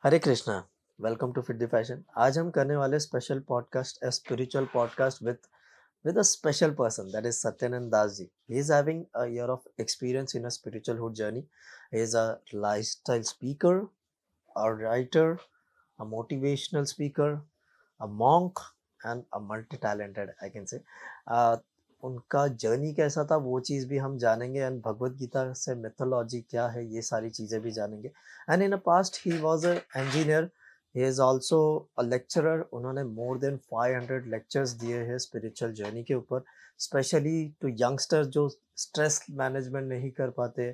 Hare Krishna. Welcome to FitFashion. आज हम करने वाले special podcast, a spiritual podcast with a special person, that is Satyananda Das ji. He is having a year of experience in a spiritualhood journey. He is a lifestyle speaker, a writer, a motivational speaker, a monk and a multi-talented, I can say. उनका journey कैसा था वो चीज़ भी हम जानेंगे, and Bhagavad Gita से mythology क्या है ये सारी चीज़ें भी जानेंगे। And in a past he was a engineer, he is also a lecturer. उन्होंने मोर देन 500 लेक्चर्स दिए हैं स्पिरिचुअल जर्नी के ऊपर, स्पेशली टू यंगस्टर्स जो स्ट्रेस मैनेजमेंट नहीं कर पाते,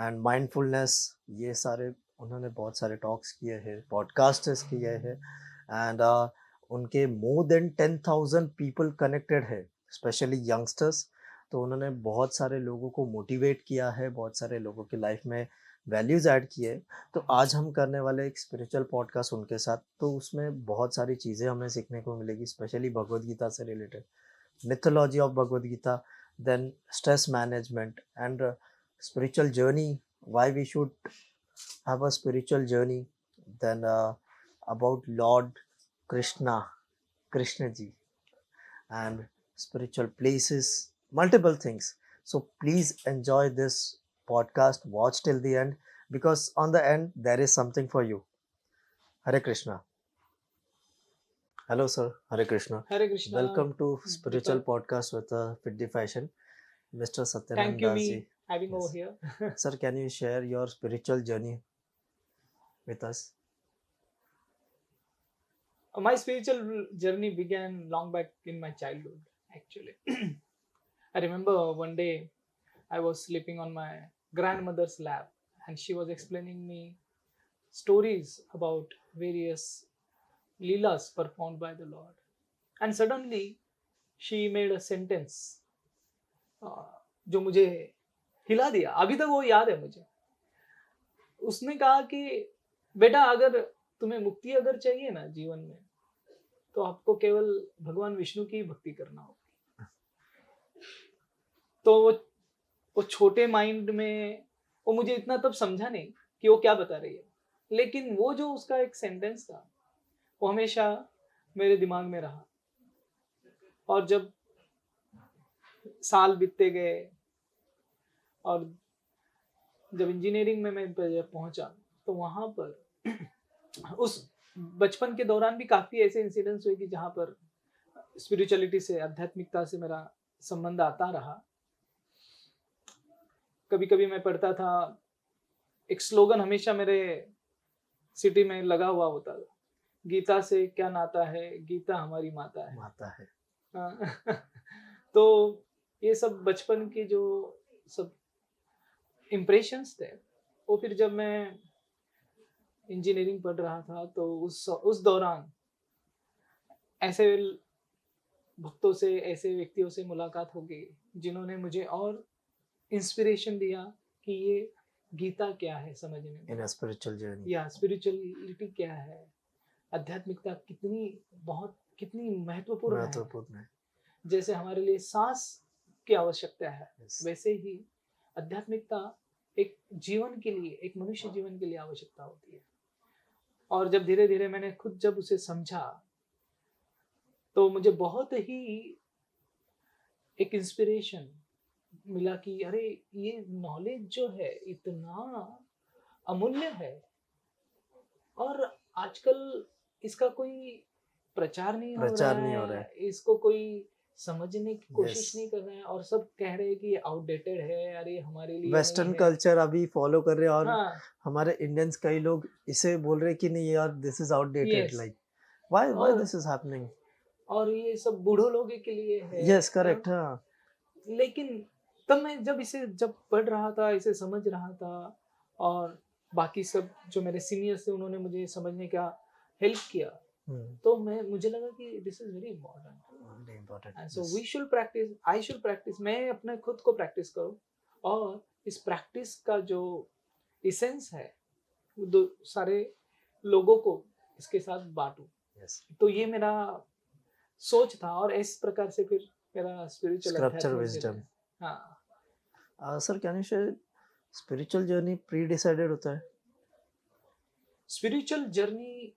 एंड माइंडफुलनेस, ये सारे उन्होंने बहुत सारे टॉक्स किए हैं, पॉडकास्ट्स किए हैं। एंड उनके मोर देन 10,000 पीपल कनेक्टेड है, स्पेशली यंगस्टर्स। तो उन्होंने बहुत सारे लोगों को मोटिवेट किया है, बहुत सारे लोगों की लाइफ में वैल्यूज़ ऐड किए हैं। तो आज हम करने वाले एक स्पिरिचुअल पॉडकास्ट उनके साथ, तो उसमें बहुत सारी चीज़ें हमें सीखने को मिलेगी, स्पेशली भगवद गीता से related, mythology of Bhagavad Gita, then stress management and spiritual journey, why we should have a spiritual journey, then about Lord Krishna, Krishna ji, and spiritual places, multiple things. So please enjoy this podcast, watch till the end, because on the end there is something for you. Hare Krishna. Hello sir, Hare Krishna. Hare Krishna. Welcome to spiritual podcast with Fitdfashion. Mr. Thank you Satyananda ji. me having Yes. over here. Sir, can you share your spiritual journey with us? My spiritual journey began long back in my childhood, actually. I remember one day I was sleeping on my grandmother's lap and she was explaining me stories about various leelas performed by the Lord. And suddenly she made a sentence जो मुझे हिला दिया। अभी तक वो याद है मुझे। उसने कहा कि बेटा, अगर तुम्हें मुक्ति अगर चाहिए ना जीवन में, तो आपको केवल भगवान विष्णु की भक्ति करना होगी। तो वो छोटे माइंड में वो मुझे इतना तब समझा नहीं कि वो क्या बता रही है, लेकिन वो जो उसका एक सेंटेंस था वो हमेशा मेरे दिमाग में रहा। और जब साल बीतते गए और जब इंजीनियरिंग में मैं पहुंचा, तो वहां पर उस बचपन के दौरान भी काफी ऐसे इंसिडेंट्स हुए कि जहां पर स्पिरिचुअलिटी से, आध्यात्मिकता से मेरा संबंध आता रहा। कभी कभी मैं पढ़ता था, एक स्लोगन हमेशा मेरे सिटी में लगा हुआ होता था, गीता से क्या नाता है, गीता हमारी माता है। माता है। तो ये सब बचपन के जो सब इम्प्रेशंस थे, वो फिर जब मैं इंजीनियरिंग पढ़ रहा था तो उस दौरान ऐसे भक्तों से, ऐसे व्यक्तियों से मुलाकात हो गई जिन्होंने मुझे और इंस्पिरेशन दिया कि ये गीता क्या है समझने में, इन स्पिरिचुअल जर्नी, या स्पिरिचुअलिटी क्या है, आध्यात्मिकता कितनी महत्वपूर्ण है। जैसे हमारे लिए सांस की आवश्यकता है, वैसे ही आध्यात्मिकता एक जीवन के लिए, एक मनुष्य जीवन के लिए आवश्यकता होती है। और जब धीरे धीरे मैंने खुद जब उसे समझा, तो मुझे बहुत ही एक इंस्पिरेशन मिला कि अरे, ये नॉलेज जो है इतना अमूल्य है, और आजकल इसका कोई प्रचार नहीं हो रहा है, इसको कोई समझने की कोशिश नहीं कर रहे हैं, और सब कह रहे हैं कि ये आउटडेटेड है, अरे हमारे लिए वेस्टर्न कल्चर अभी फॉलो कर रहे हैं, और हमारे इंडियंस कई लोग इसे बोल रहे हैं कि नहीं यार, this is outdated, like why this is happening, और ये सब बूढ़ों लोगों के लिए है। Yes, correct. हाँ, लेकिन तब मैं जब पढ़ रहा था, इसे समझ रहा था, और बाकी सब जो मेरे सीनियर्स थे उन्होंने मुझे समझने का हेल्प किया, तो मुझे लगा कि this is very important, and so we should practise, I should practise, मैं अपने खुद को प्रैक्टिस करूं, और इस प्रैक्टिस का जो एसेंस है वो सारे लोगों को इसके साथ बांटूं। तो ये मेरा सोच था, और इस प्रकार से फिर मेरा spiritual wisdom. Sir, can you share, spiritual journey pre decided होता है? स्पिरिचुअल जर्नी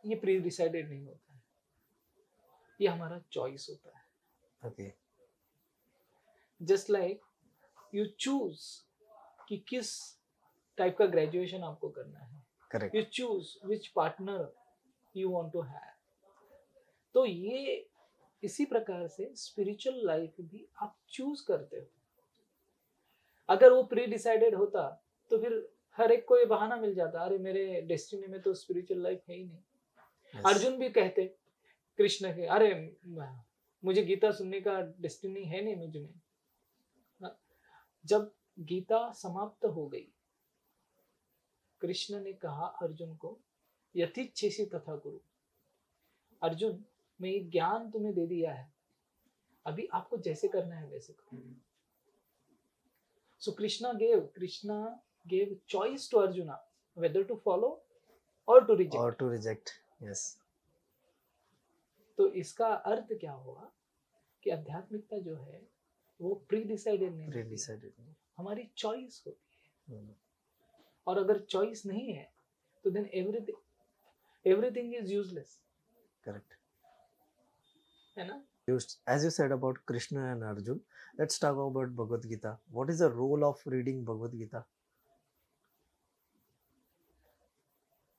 ये प्री डिसाइडेड नहीं होता है, ये हमारा चॉइस होता है। Okay, just like you choose कि किस टाइप का ग्रेजुएशन आपको करना है, correct, you choose which partner you want to have. तो ये इसी प्रकार से स्पिरिचुअल लाइफ भी आप चूज करते हो। अगर वो प्री डिसाइडेड होता तो फिर हर एक को ये बहाना मिल जाता, अरे मेरे डेस्टिनी में तो स्पिरिचुअल लाइफ है ही नहीं। yes, अर्जुन भी कहते कृष्ण के, अरे मुझे गीता सुनने का डेस्टिनी है नहीं मुझ में। जब गीता समाप्त हो गई, कृष्ण ने कहा अर्जुन को, यथिच्छेषि तथा कुरु। अर्जुन, मैं ये ज्ञान तुम्हें दे दिया है, अभी आपको जैसे करना है वैसे करो। So Krishna gave choice to Arjuna whether to follow or to reject. Yes. तो इसका अर्थ क्या हुआ कि आध्यात्मिकता जो है वो प्री डिसाइडेड नहीं, हमारी चॉइस होती है। और अगर चॉइस नहीं है तो then everything is useless. Correct, है ना? As you said about Krishna and Arjun, let's talk about Bhagavad Gita. What is the role of reading Bhagavad Gita?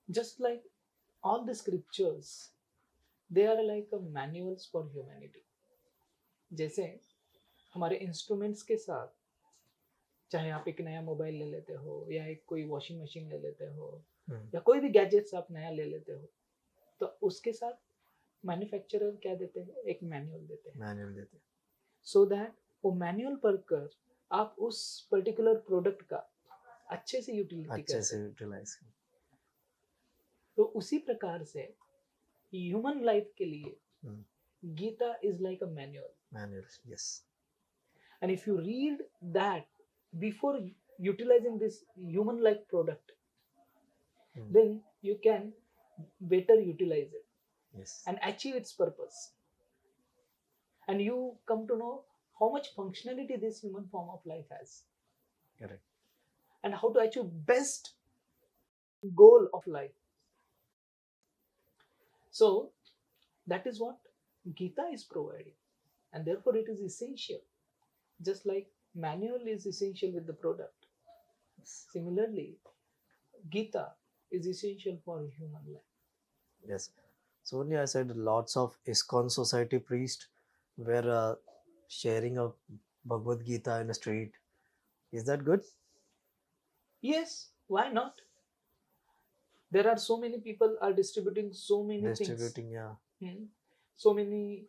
Just like all the scriptures, they are like a manuals for humanity. जैसे हमारे instruments के साथ, चाहे आप एक नया mobile ले लेते हो या एक कोई वॉशिंग मशीन ले लेते हो या कोई भी गैजेट्स आप नया ले लेते हो, तो उसके साथ मैन्युफैक्चरर क्या देते हैं? एक मैनुअल देते हैं, सो दैट वो मैनुअल पढ़कर आप उस पर्टिकुलर प्रोडक्ट का अच्छे से यूटिलाइज करें। तो उसी प्रकार से ह्यूमन लाइफ के लिए Gita is like a manual. Yes. And if you read that before utilizing this human like product, then you can better utilize it. Yes. And achieve its purpose. And you come to know how much functionality this human form of life has. Correct. And how to achieve best goal of life. So that is what Gita is providing. And therefore it is essential. Just like manual is essential with the product. Similarly, Gita is essential for human life. Yes. So only I said lots of ISKCON Society priests were sharing a Bhagavad Gita in the street. Is that good? Yes, why not? There are so many people are distributing so many things. Yeah. So many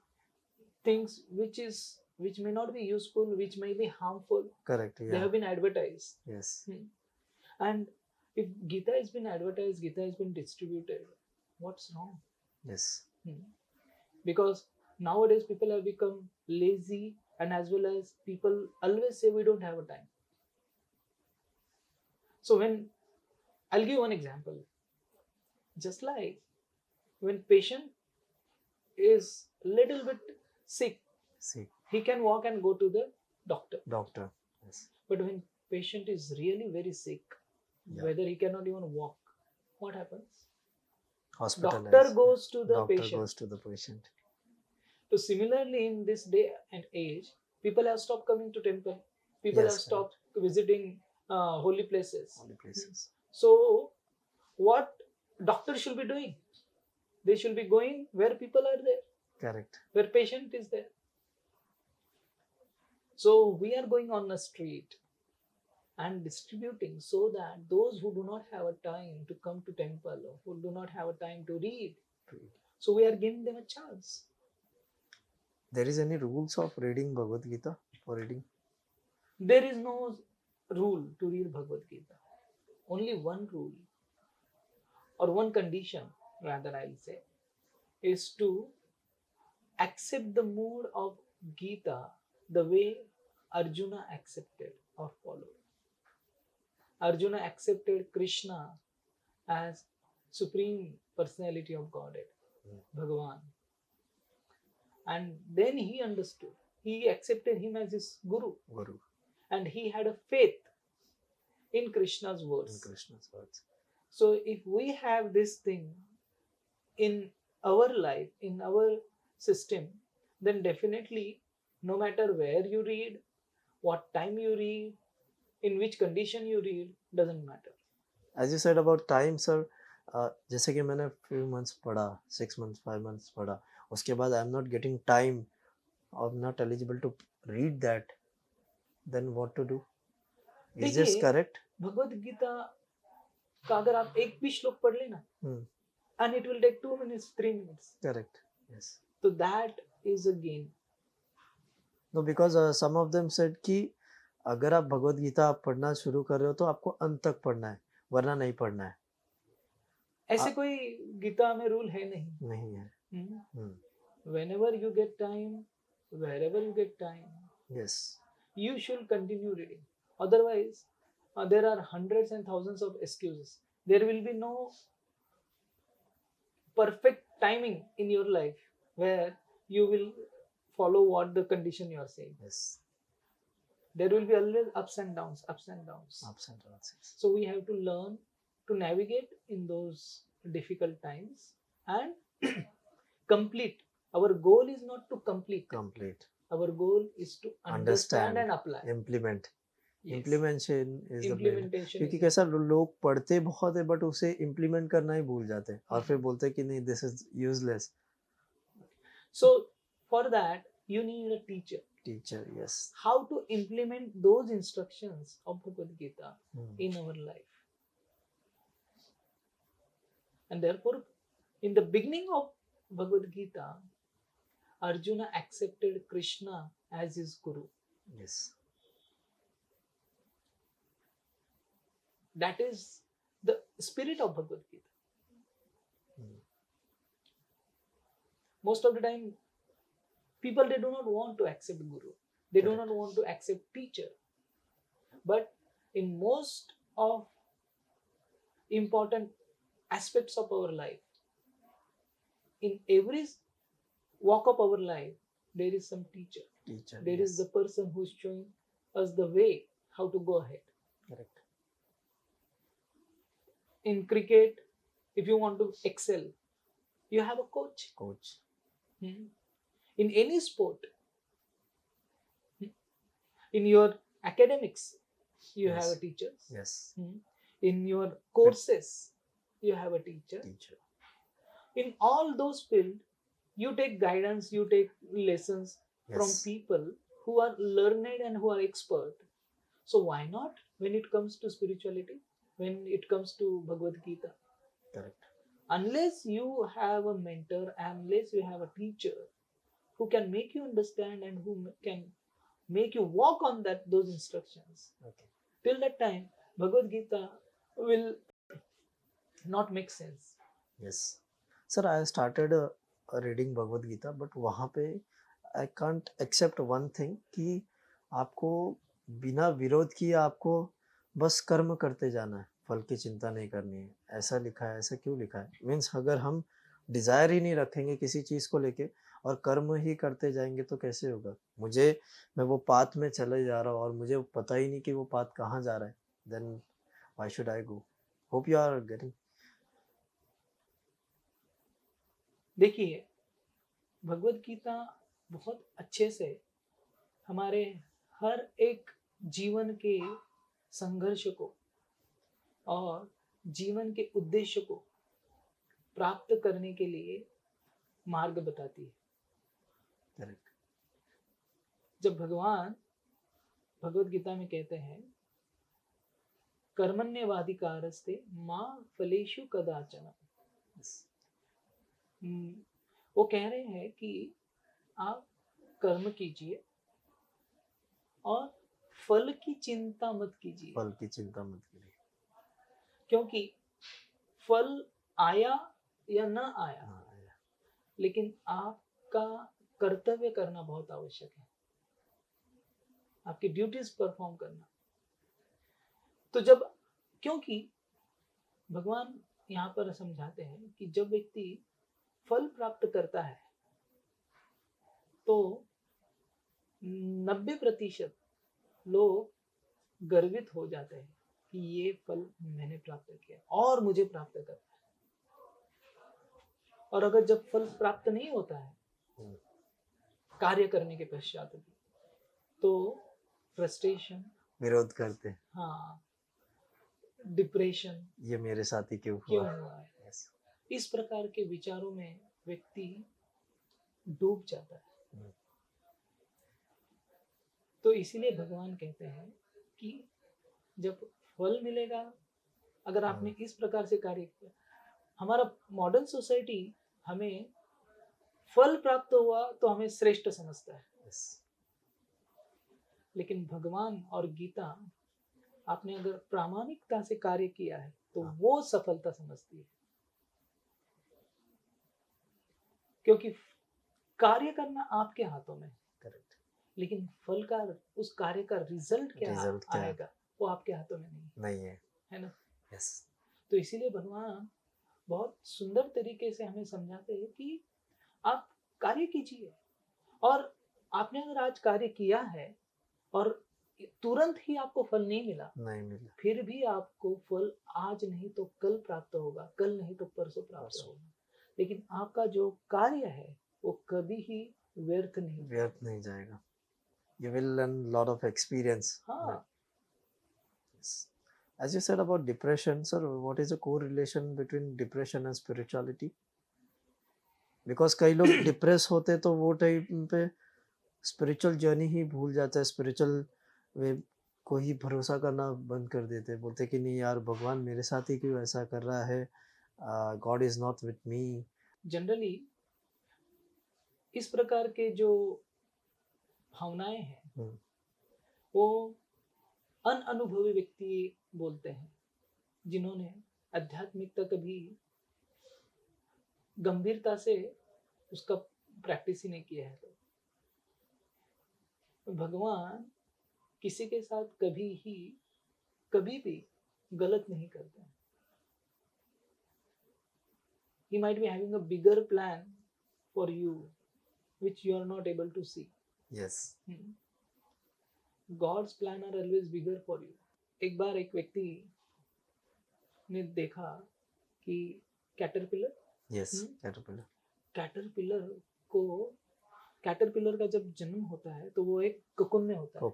things which may not be useful, which may be harmful. Correct. Yeah. They have been advertised. Yes. And if Gita has been advertised, Gita has been distributed, what's wrong? Yes. Because nowadays people have become lazy, and as well as people always say we don't have a time. So when I'll give one example, just like when patient is little bit sick, he can walk and go to the doctor. Yes. But when patient is really very sick, whether he cannot even walk, what happens? Doctor goes to the patient. So similarly, in this day and age, people have stopped coming to temple. People have stopped visiting holy places. So what doctor should be doing? They should be going where people are there. Correct. Where patient is there. So we are going on the street and distributing so that those who do not have a time to come to temple or who do not have a time to read, so we are giving them a chance. There is any rules of reading Bhagavad Gita for reading? There is no rule to read Bhagavad Gita. Only one rule or one condition, rather I'll say, is to accept the mode of Gita the way Arjuna accepted or followed. Arjuna accepted Krishna as Supreme Personality of Godhead, Bhagavan. And then he understood. He accepted him as his Guru. And he had a faith in Krishna's words. So if we have this thing in our life, in our system, then definitely no matter where you read, what time you read, in which condition you read, doesn't matter. As you said about time, sir, जैसे कि मैंने few months पढ़ा, 6 months, 5 months पढ़ा, उसके बाद I am not getting time, or not eligible to read that, then what to do? Is this देखिए, correct? Bhagavad Gita का अगर आप एक भी श्लोक पढ़ लेना, and it will take 2 minutes, 3 minutes. Correct. Yes. So that is a gain. No, because some of them said कि अगर आप भगवद गीता आप पढ़ना शुरू कर रहे हो तो आपको अंत तक पढ़ना है, वरना नहीं पढ़ना है. ऐसे कोई गीता में रूल है नहीं है. Whenever you get time, wherever you get time, yes, you should continue reading. Otherwise, there are hundreds and thousands of excuses. There will be no perfect timing in your life where you will follow what the condition you are saying. Yes. There will be always ups and downs. Yes. So we have to learn to navigate in those difficult times and complete. Our goal is not to complete. Our goal is to understand and apply. Implement. Yes. Implementation is Implementation. क्योंकि कैसा लोग पढ़ते बहुत है but उसे implement करना ही भूल जाते हैं और फिर बोलते हैं कि नहीं this is useless. So for that you need a teacher. Yes. How to implement those instructions of Bhagavad Gita in our life. And therefore, in the beginning of Bhagavad Gita, Arjuna accepted Krishna as his guru. Yes. That is the spirit of Bhagavad Gita. Most of the time, people, they do not want to accept guru. They do not want to accept teacher. But in most of important aspects of our life, in every walk of our life, there is some teacher. There is the person who is showing us the way how to go ahead. Correct. In cricket, if you want to excel, you have a coach. In any sport, in your academics, you have a teacher. Yes. In your courses, you have a teacher. In all those fields, you take guidance, you take lessons from people who are learned and who are expert. So why not when it comes to spirituality, when it comes to Bhagavad Gita? Correct. Unless you have a mentor, unless you have a teacher who can make you understand and who can make you walk on those instructions, till that time Bhagavad Gita will not make sense. Yes. Sir, I started reading Bhagavad Gita, but वहाँ पे I can't accept one thing कि आपको बिना विरोध किए आपको बस कर्म करते जाना है, फल की चिंता नहीं करनी है. ऐसा लिखा है, ऐसा क्यों लिखा है? मीन्स अगर हम डिजायर ही नहीं रखेंगे किसी चीज को लेके और कर्म ही करते जाएंगे तो कैसे होगा? मैं वो पाथ में चले जा रहा हूँ और मुझे पता ही नहीं कि वो पाथ कहाँ जा रहा है. Then why should I go? Hope you are getting. देखिए, भगवद गीता बहुत अच्छे से हमारे हर एक जीवन के संघर्ष को और जीवन के उद्देश्य को प्राप्त करने के लिए मार्ग बताती है. करेक्ट. जब भगवान भगवद गीता में कहते हैं कर्मण्येवाधिकारस्ते मा फलेषु कदाचन, वो कह रहे हैं कि आप कर्म कीजिए और फल की चिंता मत कीजिए. क्योंकि फल आया या ना आया, लेकिन आपका कर्तव्य करना बहुत आवश्यक है, आपकी ड्यूटीज परफॉर्म करना. तो जब, क्योंकि भगवान यहाँ पर समझाते हैं कि जब व्यक्ति फल प्राप्त करता है तो 90% लोग गर्वित हो जाते हैं कि ये फल मैंने प्राप्त किया और मुझे प्राप्त करना है। और अगर जब फल प्राप्त नहीं होता है कार्य करने के पश्चात भी, तो फ्रस्ट्रेशन, विरोध करते, हाँ, डिप्रेशन, ये मेरे साथ ही क्यों क्यों हुआ। हुआ है, इस प्रकार के विचारों में व्यक्ति डूब जाता है। तो इसीलिए भगवान कहते हैं कि जब फल मिलेगा, अगर आपने इस प्रकार से कार्य किया, हमारा मॉडर्न सोसाइटी हमें फल प्राप्त हुआ तो हमें श्रेष्ठ समझता है, लेकिन भगवान और गीता, आपने अगर प्रामाणिकता से कार्य किया है तो वो सफलता समझती है, क्योंकि कार्य करना आपके हाथों में, करेक्ट, लेकिन फल का, उस कार्य का रिजल्ट क्या आएगा वो आपके हाथों में नहीं है ना। यस। तो इसीलिए भगवान बहुत सुंदर तरीके से हमें समझाते हैं कि आप कार्य कीजिए, और आपने अगर आज कार्य किया है और तुरंत ही आपको फल नहीं मिला, फिर भी आपको फल आज नहीं तो कल प्राप्त होगा, कल नहीं तो परसों प्राप्त होगा, लेकिन आपका जो कार्य है वो कभी ही व्यर्थ नहीं जाएगा। You will learn lot of experience. हाँ। Yes. As you said about depression, sir, what is the correlation between depression and spirituality? Because कई लोग डिप्रेस होते तो वो टाइम पे स्पिरिचुअल जर्नी ही भूल जाता है, स्पिरिचुअल वे को ही भरोसा करना बंद कर देते, बोलते कि नहीं यार भगवान मेरे साथ ही क्यों ऐसा कर रहा है, God is not with me. Generally इस प्रकार के जो भावनाएं हैं वो अनअनुभवी व्यक्ति बोलते हैं, जिन्होंने आध्यात्मिकता कभी गंभीरता से उसका प्रैक्टिस ही नहीं किया है। तो भगवान किसी के साथ कभी भी गलत नहीं करते हैं। He might be having a bigger plan for you which you are not able to see. Yes. God's plan are always bigger for you. एक बार एक व्यक्ति ने देखा कि कैटरपिलर, कैटरपिलर का जब जन्म होता है तो वो एक ककुन में होता है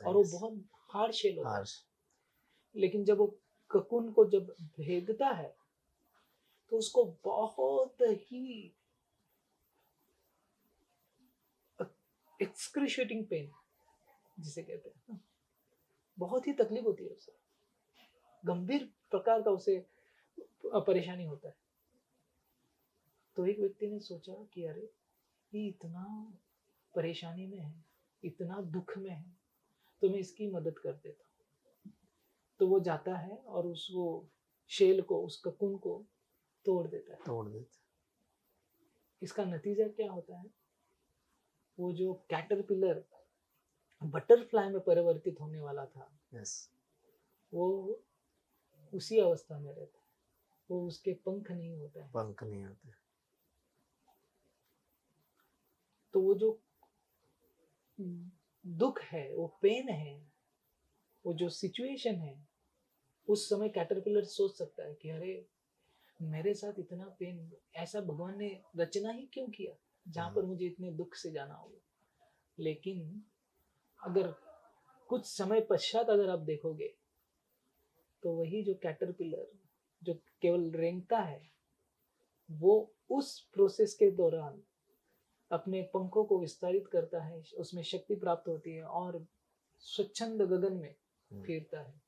और वो बहुत हार्ड शेल होता है, लेकिन जब वो ककुन को जब भेदता है तो उसको बहुत ही एक्सक्रूशिएटिंग पेन जिसे कहते हैं, बहुत ही तकलीफ होती है उसे, गंभीर प्रकार का उसे परेशानी होता है। तो एक व्यक्ति ने सोचा कि अरे ये इतना परेशानी में है, इतना दुख में है, तो मैं इसकी मदद कर देता हूँ। तो वो जाता है और वो शेल को, उस ककुन को तोड़ देता है। इसका नतीजा क्या होता है, वो जो कैटरपिलर बटरफ्लाई में परिवर्तित होने वाला था, वो उसी अवस्था में रहता है, वो उसके पंख नहीं होते। तो वो जो दुख है, वो पेन है, वो जो सिचुएशन है, उस समय कैटरपिलर सोच सकता है कि अरे मेरे साथ इतना पेन, ऐसा भगवान ने रचना ही क्यों किया जहाँ पर मुझे इतने दुख से जाना होगा। लेकिन अगर कुछ समय पश्चात अगर आप देखोगे तो वही जो कैटरपिलर जो केवल रेंगता है, वो उस प्रोसेस के दौरान अपने पंखों को विस्तारित करता है, उसमें शक्ति प्राप्त होती है और स्वच्छंद गगन में फिरता है।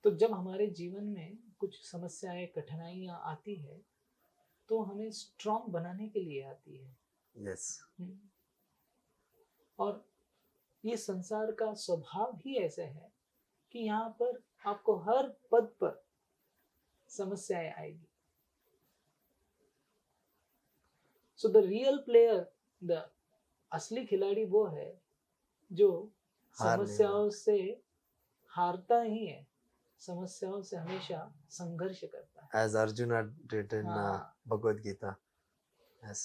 तो जब हमारे जीवन में कुछ समस्याएं, कठिनाइयां आती है तो हमें स्ट्रॉन्ग बनाने के लिए आती है। और ये संसार का स्वभाव ही ऐसा है कि यहाँ पर आपको हर पद पर समस्याएं आएगी। So the real player, the असली खिलाड़ी वो है जो समस्याओं से हारता ही है, समस्याओं से हमेशा संघर्ष करता है। As Arjuna did in Bhagavad Gita. Yes.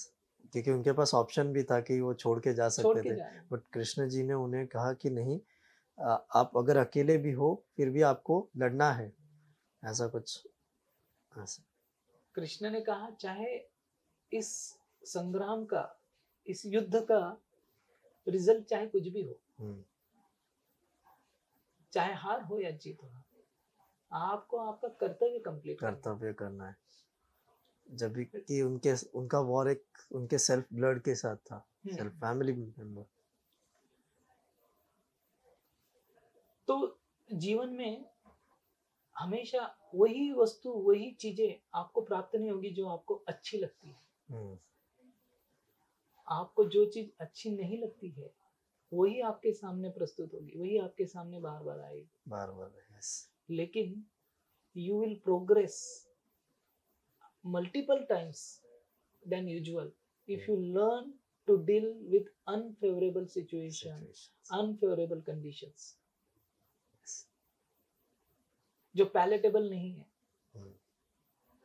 क्योंकि उनके पास ऑप्शन भी था कि वो छोड़ के जा सकते थे, बट कृष्ण जी ने उन्हें कहा कि नहीं, आप अगर अकेले भी हो फिर भी आपको लड़ना है, ऐसा कुछ ऐसा। कृष्ण ने कहा चाहे इस संग्राम का, इस युद्ध का रिजल्ट चाहे कुछ भी हो, चाहे हार हो या जीत हो, आपको आपका कर्तव्य कंप्लीट करना है। जब भी कि उनका वॉर एक उनके सेल्फ ब्लड के साथ था, सेल्फ फैमिली मेंबर। तो जीवन में हमेशा वही वस्तु, वही चीजें आपको प्राप्त नहीं होगी जो आपको अच्छी लगती है। आपको जो चीज अच्छी नहीं लगती है वही आपके सामने प्रस्तुत होगी, वही आपके सामने बार बार आएगी, बार बार। yes. लेकिन you will progress multiple times than usual if you learn to deal with unfavorable situations, unfavorable conditions जो palatable नहीं है.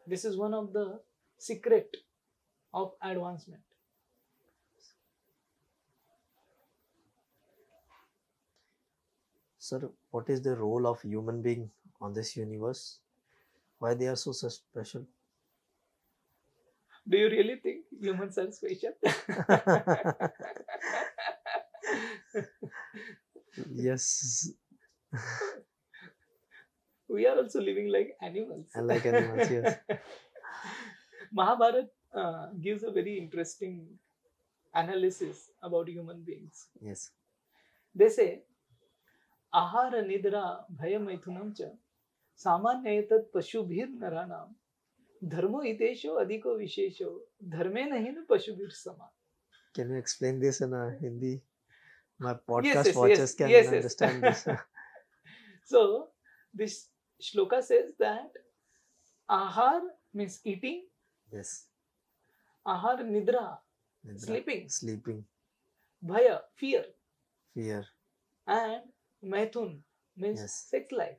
This is one of the secret of advancement. Sir, what is the role of human being on this universe? Why they are so special? Do you really think humans are special? Yes. We are also living like animals. Like animals, yes. Mahabharata gives a very interesting analysis about human beings. Yes. They say, आहार निद्रा भय मैथुनम च सामान्यतः पशुभिर नराणाम धर्मो हितेशो अधिको विशेषो धर्मेण हीन पशुभिर समान. Can you explain this in Hindi? My podcast yes, watchers can understand this. So this shloka says that ahar means eating. Yes. Ahar nidra, sleeping. Bhaya, fear. And Maithun means sex life.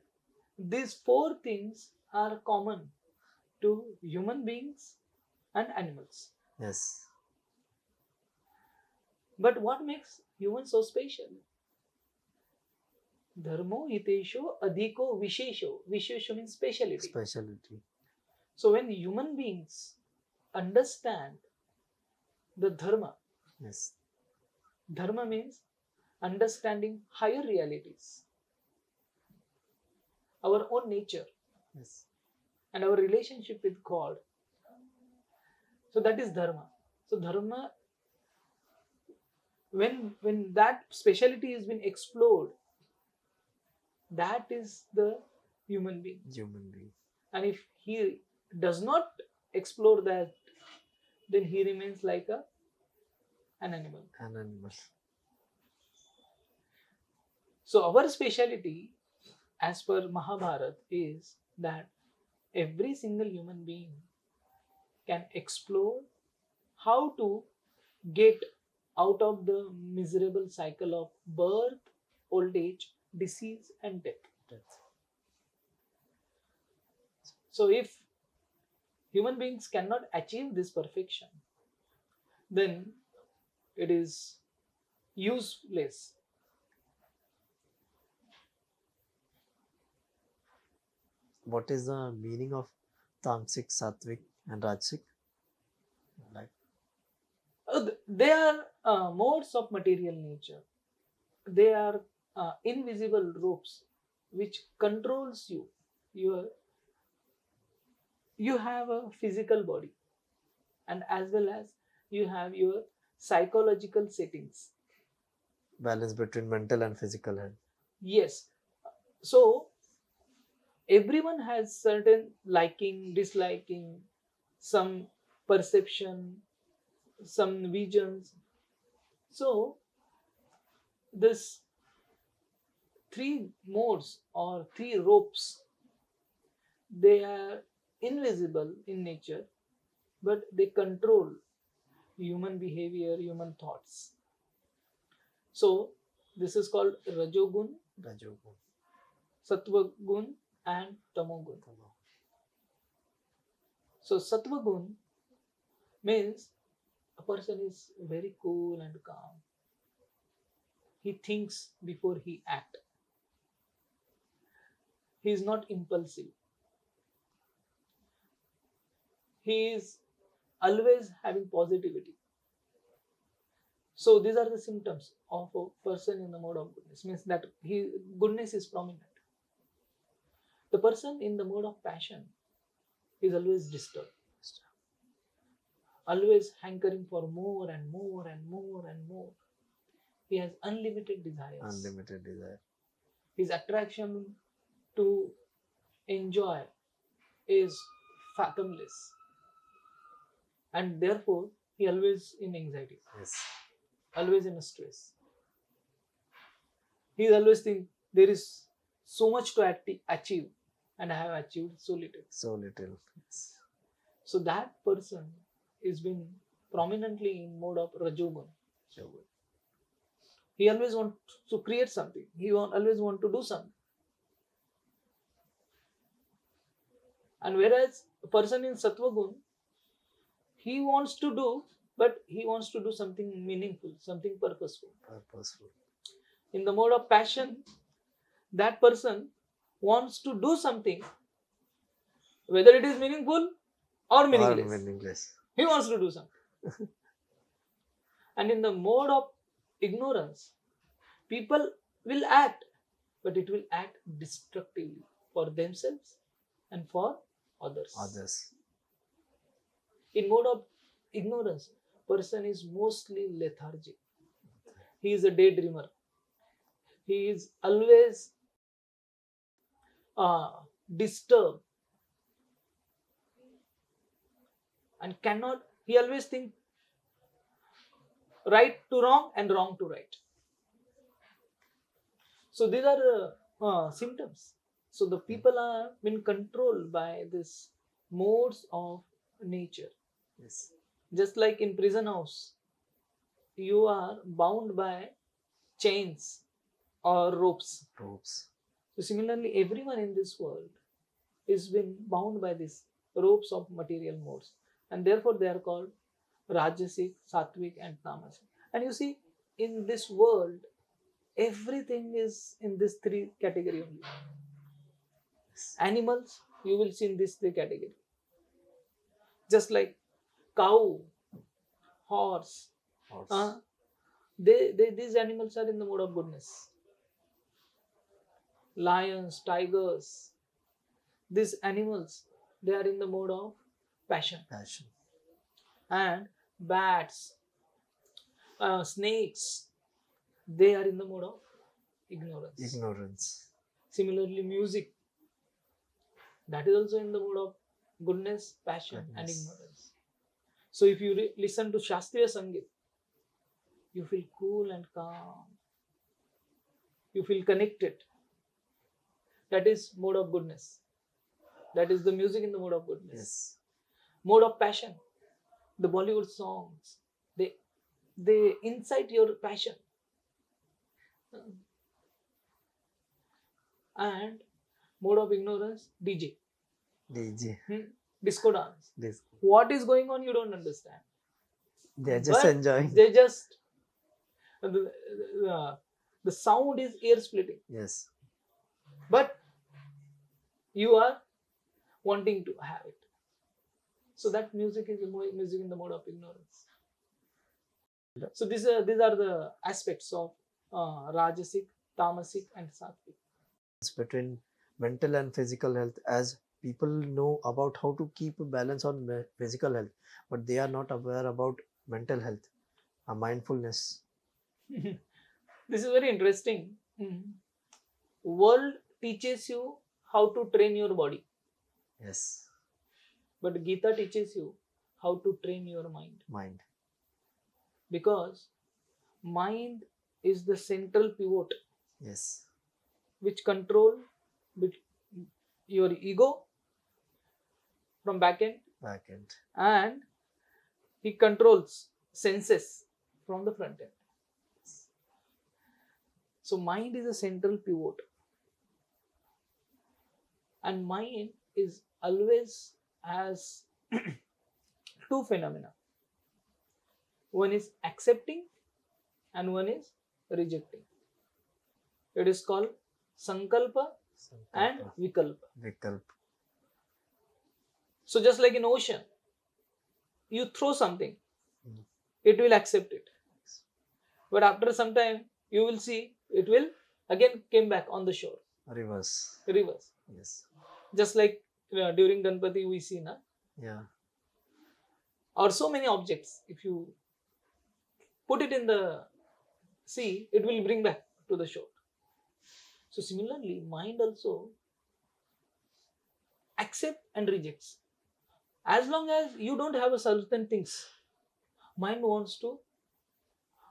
These four things are common to human beings and animals. Yes. But what makes humans so special? Dharmo hitesho adhiko vishesho. Vishesho means speciality. So when human beings understand the dharma, dharma means understanding higher realities, our own nature, and our relationship with God. So that is dharma. So dharma, when that speciality has been explored, that is the human being. And if he does not explore that, then he remains like an animal. So our speciality, as per Mahabharata, is that every single human being can explore how to get out of the miserable cycle of birth, old age, disease, and death. So if human beings cannot achieve this perfection, then it is useless. What is the meaning of Tamasic, Sattvic, and Rajasic? They are modes of material nature. They are invisible ropes which controls you. You have a physical body, and as well as you have your psychological settings. Balance between mental and physical health. Yes. So everyone has certain liking, disliking, some perception, some visions. So this three modes or three ropes, they are invisible in nature, but they control human behavior, human thoughts. So this is called Rajogun, Sattvagun, and Tamogun. So Sattvagun means a person is very cool and calm. He thinks before he acts. He is not impulsive. He is always having positivity. So these are the symptoms of a person in the mode of goodness. Means that goodness is prominent. The person in the mode of passion is always disturbed, always hankering for more and more and more and more. He has unlimited desires. Unlimited desire. His attraction to enjoy is fathomless. And therefore, he always in anxiety. Yes. Always in a stress. He always think there is so much to achieve, and I have achieved so little. So little. Yes. So that person is been prominently in mode of Rajogun. He always wants to create something. He always want to do something. And whereas a person in Sattva-gun, he wants to do, but he wants to do something meaningful, something purposeful. In the mode of passion, that person wants to do something, whether it is meaningful or meaningless. He wants to do something. And in the mode of ignorance, people will act, but it will act destructively for themselves and for others. In mode of ignorance, person is mostly lethargic. He is a daydreamer. He is always disturbed and he always think right to wrong and wrong to right. So these are symptoms. So the people are been controlled by this modes of nature. Yes. Just like in prison house, you are bound by chains or ropes. So similarly, everyone in this world is been bound by these ropes of material modes, and therefore they are called Rajasic, Sattvic, and Tamasic. And you see, in this world, everything is in this three category only. Animals, you will see in this three category. Just like cow, horse. These animals are in the mode of goodness. Lions, tigers, these animals, they are in the mode of passion. And bats, snakes, they are in the mode of ignorance. Similarly, music, that is also in the mode of goodness, passion, and ignorance. So if you listen to Shastriya Sangeet, you feel cool and calm. You feel connected. That is mode of goodness. That is the music in the mode of goodness. Yes. Mode of passion. The Bollywood songs, they incite your passion. And mode of ignorance, DJ. Disco dance. What is going on, you don't understand. They are just enjoying. The sound is ear splitting. Yes. But you are wanting to have it. So that music is music in the mode of ignorance. So these are the aspects of Rajasic, Tamasic, and Sattvic. It's between mental and physical health, as people know about how to keep a balance on physical health, but they are not aware about mental health, mindfulness. This is very interesting. World teaches you how to train your body. Yes. But Gita teaches you how to train your mind. Because mind is the central pivot. Yes. Which control your ego from back end. And he controls senses from the front end. So mind is a central pivot. And mind is always has two phenomena. One is accepting and one is rejecting. It is called sankalpa, and vikalpa. Vikalp. So just like in ocean, you throw something, it will accept it. But after some time, you will see it will again came back on the shore. Reverse. Yes. Just like during Ganpati we see, na? Yeah. Or so many objects, if you put it in the sea, it will bring back to the shore. So similarly, mind also accept and rejects. As long as you don't have a certain things, mind wants to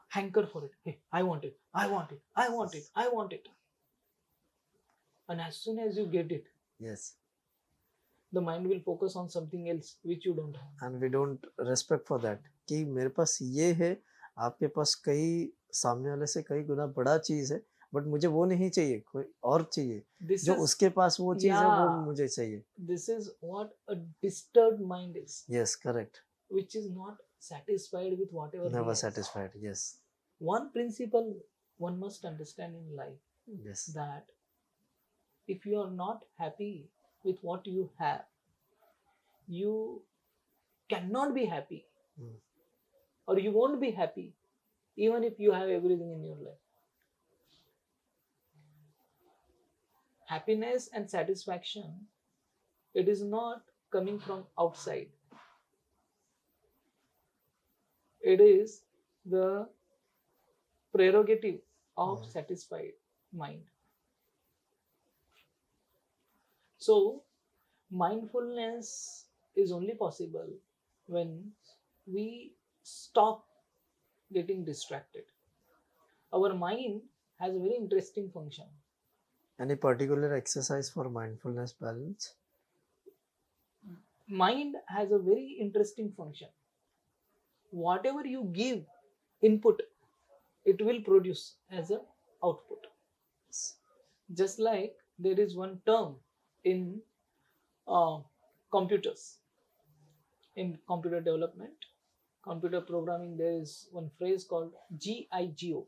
hanker for it. Hey, I want it. And as soon as you get it, yes, the mind will focus on something else which you don't have. And we don't respect for that. कि मेरे पास ये है, आपके पास कई सामने वाले से कई गुना बड़ा चीज है, बट मुझे वो नहीं चाहिए, कोई और चाहिए. जो उसके पास वो चीज है वो मुझे चाहिए. This is what a disturbed mind is. Yes, correct. Which is not satisfied with whatever. Never satisfied. Yes. One principle one must understand in life. Yes. That if you are not happy with what you have, you cannot be happy. Or you won't be happy even if you have everything in your life. Happiness and satisfaction, it is not coming from outside. It is the prerogative of satisfied mind. So, mindfulness is only possible when we stop getting distracted. Our mind has a very interesting function. Any particular exercise for mindfulness balance? Mind has a very interesting function. Whatever you give input, it will produce as an output. Just like there is one term in computers, in computer development, computer programming, there is one phrase called GIGO.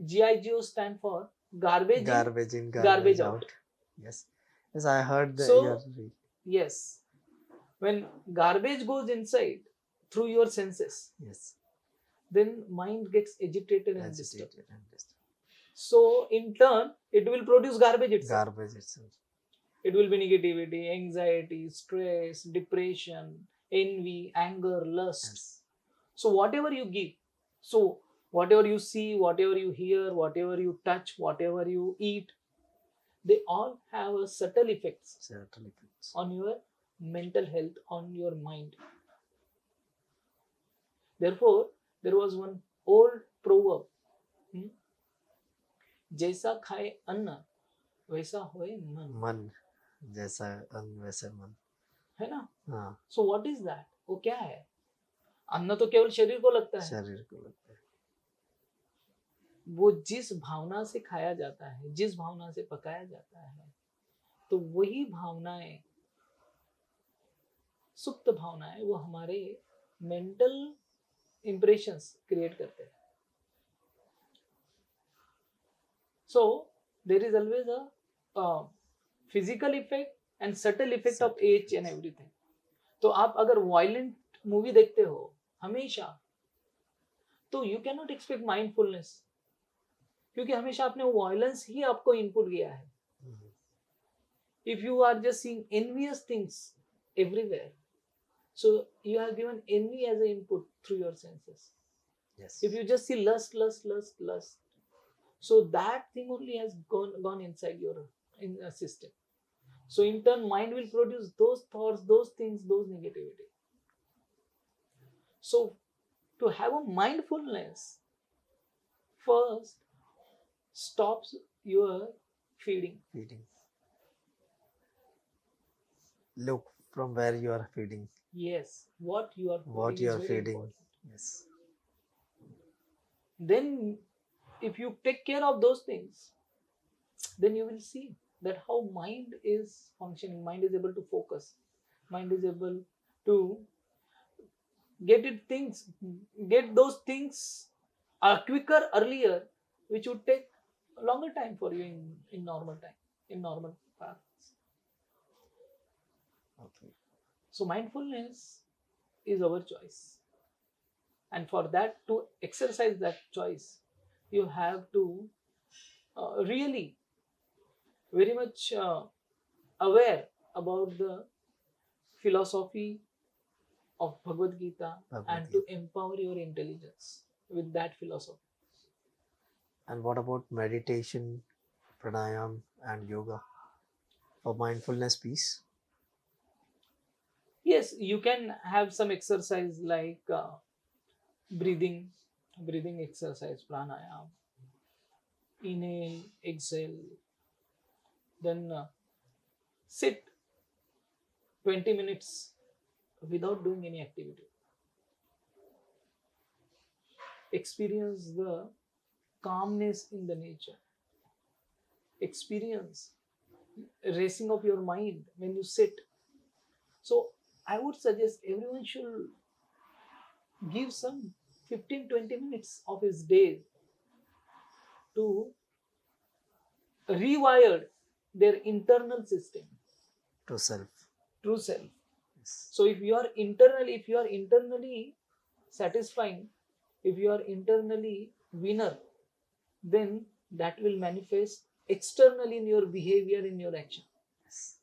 GIGO stand for garbage in, garbage out. Yes, I heard that. So, yes, when garbage goes inside through your senses, yes, then mind gets agitated and disturbed. So, in turn, it will produce garbage itself. It will be negativity, anxiety, stress, depression, envy, anger, lust. Yes. So whatever you give, so whatever you see, whatever you hear, whatever you touch, whatever you eat, they all have a subtle effects on your mental health, on your mind. Therefore, there was one old proverb, जैसा खाए अन्न वैसा होए मन. जैसा अन्न वैसा मन, है ना? हाँ. So what is that? वो क्या है? अन्न तो केवल शरीर को लगता है. वो जिस भावना से खाया जाता है, जिस भावना से पकाया जाता है, तो वही भावनाएं, सुप्त भावनाएं, वो हमारे मेंटल इंप्रेशंस क्रिएट करते हैं. So there is always a physical effect and subtle effect of each and everything. तो आप अगर violent movie देखते हो हमेशा, तो you cannot expect mindfulness, क्योंकि हमेशा आपने violence ही आपको input किया है. If you are just seeing envious things everywhere, so you have given envy as an input through your senses. Yes. If you just see lust, so that thing only has gone inside your system. So in turn, mind will produce those thoughts, those things, those negativity. So to have a mindfulness, first stops your feeding. Look from where you are feeding. Yes, what you are feeding. Important. Yes. Then if you take care of those things, then you will see that how mind is functioning. Mind is able to focus. Mind is able to get those things quicker, earlier, which would take a longer time for you in normal time. in normal paths. Okay. So mindfulness is our choice. And for that, to exercise that choice, you have to really very much aware about the philosophy of Bhagavad Gita and to empower your intelligence with that philosophy. And what about meditation, pranayam and yoga for mindfulness piece? Yes, you can have some exercise like breathing exercise, pranayam, inhale, exhale, then sit 20 minutes without doing any activity. Experience the calmness in the nature. Experience racing of your mind when you sit. So I would suggest everyone should give some 15-20 minutes of his day to rewire their internal system. True self. True self. Yes. So if you are internally satisfying, if you are internally winner, then that will manifest externally in your behavior, in your action. Yes.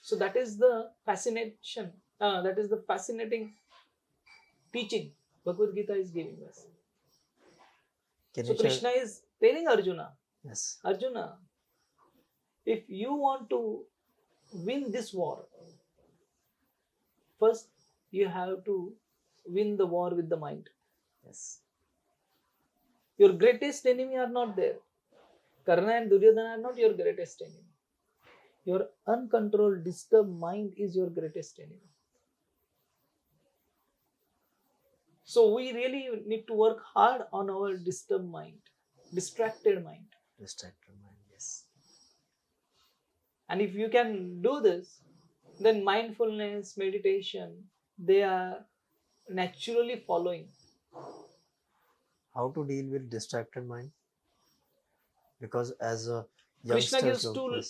So that is the fascination. That is the fascinating teaching Bhagavad Gita is giving us. So Krishna is telling Arjuna, yes, Arjuna, if you want to win this war, first you have to win the war with the mind. Yes. Your greatest enemy are not there. Karna and Duryodhana are not your greatest enemy. Your uncontrolled, disturbed mind is your greatest enemy. So we really need to work hard on our disturbed mind, distracted mind. Distracted mind, yes. And if you can do this, then mindfulness, meditation, they are naturally following. How to deal with distracted mind? Because as a Krishna gives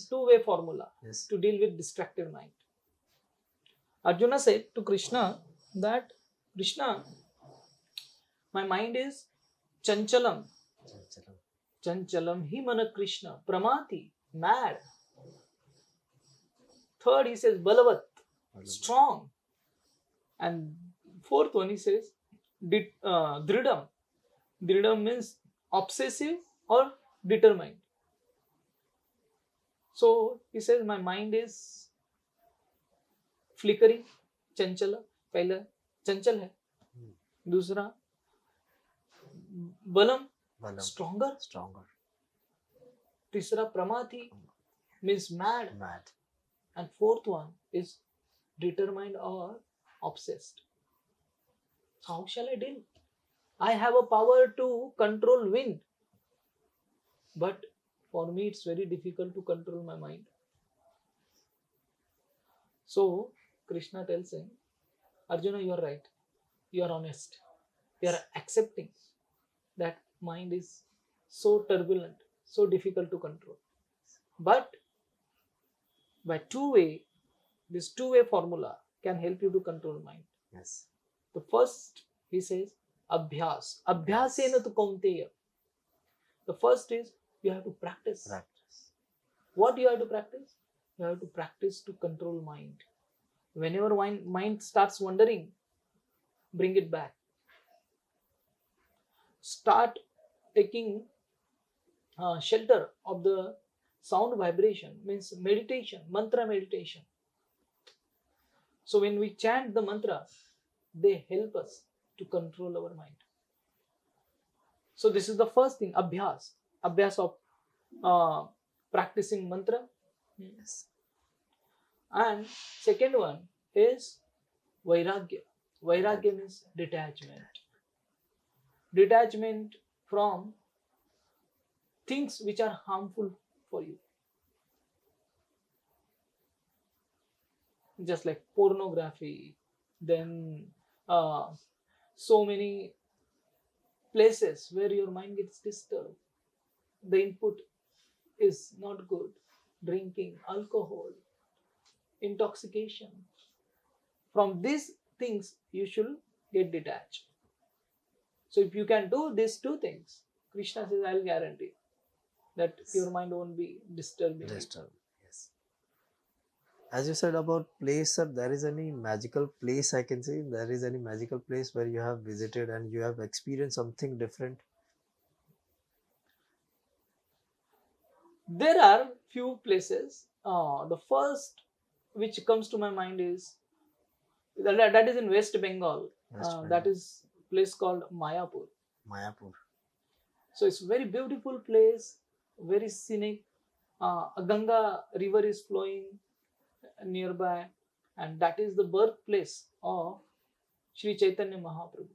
two-way formula to deal with distracted mind. Arjuna said to Krishna that, Krishna, my mind is chanchalam. Chanchalam hi mana Krishna, pramati, mad. Third, he says balavat, strong. And fourth one, he says dridam. Dridam means obsessive or determined. So he says my mind is flickering, chanchala. पहला चंचल है, दूसरा बलम, stronger, तीसरा प्रमाथि means mad, and fourth one is determined or obsessed. So how shall I deal? I have a power to control wind, but for me it's very difficult to control my mind. So Krishna tells him, Arjuna, you are right. You are honest. You are accepting that mind is so turbulent, so difficult to control. But by this two-way formula can help you to control mind. Yes. The first, he says, abhyas. Abhyasena tu kaunteya. The first is you have to practice. What you have to practice? You have to practice to control mind. Whenever mind starts wandering, bring it back. Start taking shelter of the sound vibration, means meditation, mantra meditation. So when we chant the mantra, they help us to control our mind. So this is the first thing, abhyas of practicing mantra. Yes. And second one is vairagya. Vairagya means detachment. Detachment from things which are harmful for you. Just like pornography, then so many places where your mind gets disturbed. The input is not good. Drinking, alcohol, intoxication. From these things, you should get detached. So if you can do these two things, Krishna says, I'll guarantee that your mind won't be disturbing. Yes. As you said about place, sir, there is any magical place I can say? There is any magical place where you have visited and you have experienced something different? There are few places. The first which comes to my mind is that is in West Bengal. That is a place called Mayapur. So it's a very beautiful place, very scenic. A Ganga river is flowing nearby, and that is the birthplace of Sri Chaitanya Mahaprabhu.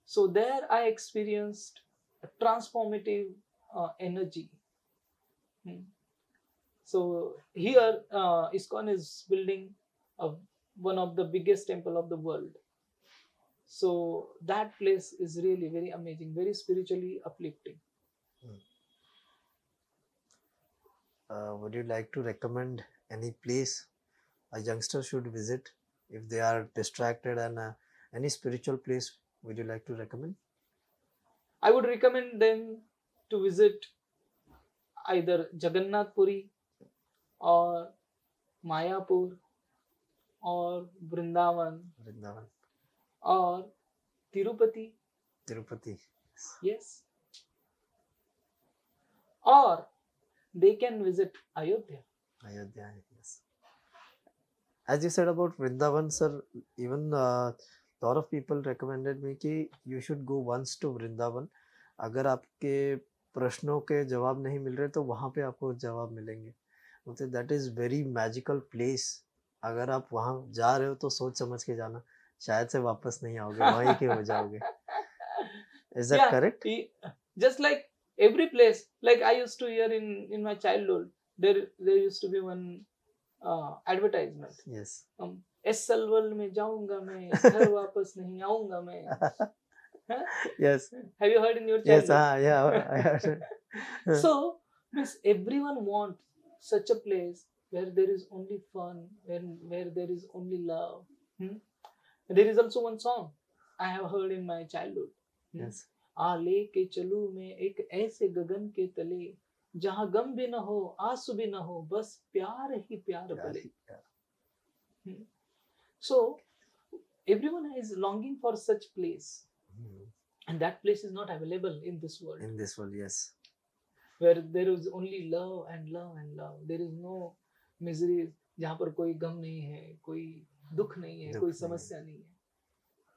So there I experienced a transformative energy. So here ISKCON is building one of the biggest temple of the world. So that place is really very amazing, very spiritually uplifting. Would you like to recommend any place a youngster should visit if they are distracted, and any spiritual place would you like to recommend? I would recommend them to visit either Jagannath Puri or Mayapur or Vrindavan or Tirupati. Yes. Or they can visit Ayodhya. Yes. As you said about Vrindavan, sir, even a lot of people recommended me कि you should go once to Vrindavan. अगर आपके प्रश्नों के जवाब नहीं मिल रहे तो वहाँ पे आपको जवाब मिलेंगे. मतलब that is very magical place. अगर आप वहाँ जा रहे हो तो सोच समझ के जाना, शायद से वापस नहीं आओगे, वहीं के हो जाओगे. Is that correct? Just like every place, like I used to hear in my childhood, there used to be one advertisement. Yes. SLL में जाऊंगा मैं, घर वापस नहीं आऊंगा मैं. Yes. Have you heard in your childhood? Yes, yeah, I heard. So, everyone wants such a place where there is only fun, where there is only love. There is also one song I have heard in my childhood. Yes. आ लेके चलूं मैं एक ऐसे गगन के तले जहां गम भी न हो, आंसू भी न हो, बस प्यार ही प्यार भले. So everyone is longing for such place, and that place is not available in this world. Yes. Where there is only love and love and love. There is no misery. जहाँ पर कोई गम नहीं है, कोई दुख नहीं है, कोई समस्या नहीं है.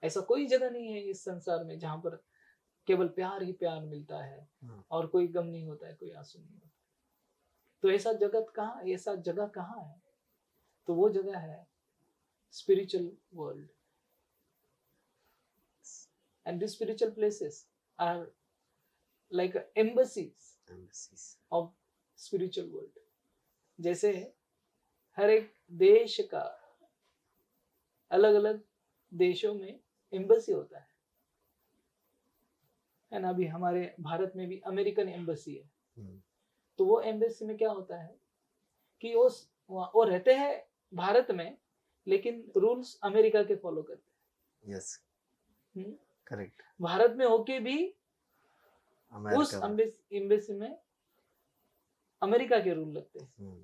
ऐसा कोई जगह नहीं है इस संसार में जहाँ पर केवल प्यार ही प्यार मिलता है और कोई गम नहीं होता है, कोई आंसू नहीं होता. तो ऐसा जगह कहाँ है? तो वो जगह है spiritual world. And these spiritual places are like embassies of spiritual world. जैसे हर एक देश का अलग अलग देशों में एम्बेसी होता है. एंड अभी हमारे भारत में भी अमेरिकन एम्बेसी है. तो वो एम्बेसी में क्या होता है कि वो रहते हैं भारत में, लेकिन रूल्स अमेरिका के फॉलो करते हैं. Yes, correct. भारत में होके भी उस एम्बेसी में अमेरिका के रूल लगते हैं.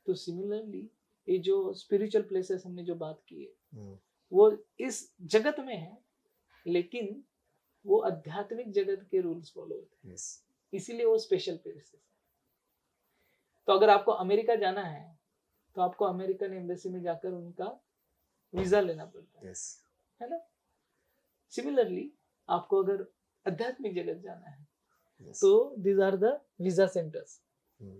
तो सिमिलरली ये जो स्पिरिचुअल प्लेसेस हमने जो बात की है वो इस जगत में है, लेकिन वो आध्यात्मिक जगत के रूल्स फॉलो होते हैं. इसीलिए वो स्पेशल प्लेसेस है. तो अगर आपको अमेरिका जाना है तो आपको अमेरिकन एम्बेसी में जाकर उनका वीजा लेना पड़ता है ना. सिमिलरली आपको अगर आध्यात्मिक जगत जाना है तो these are the visa centers.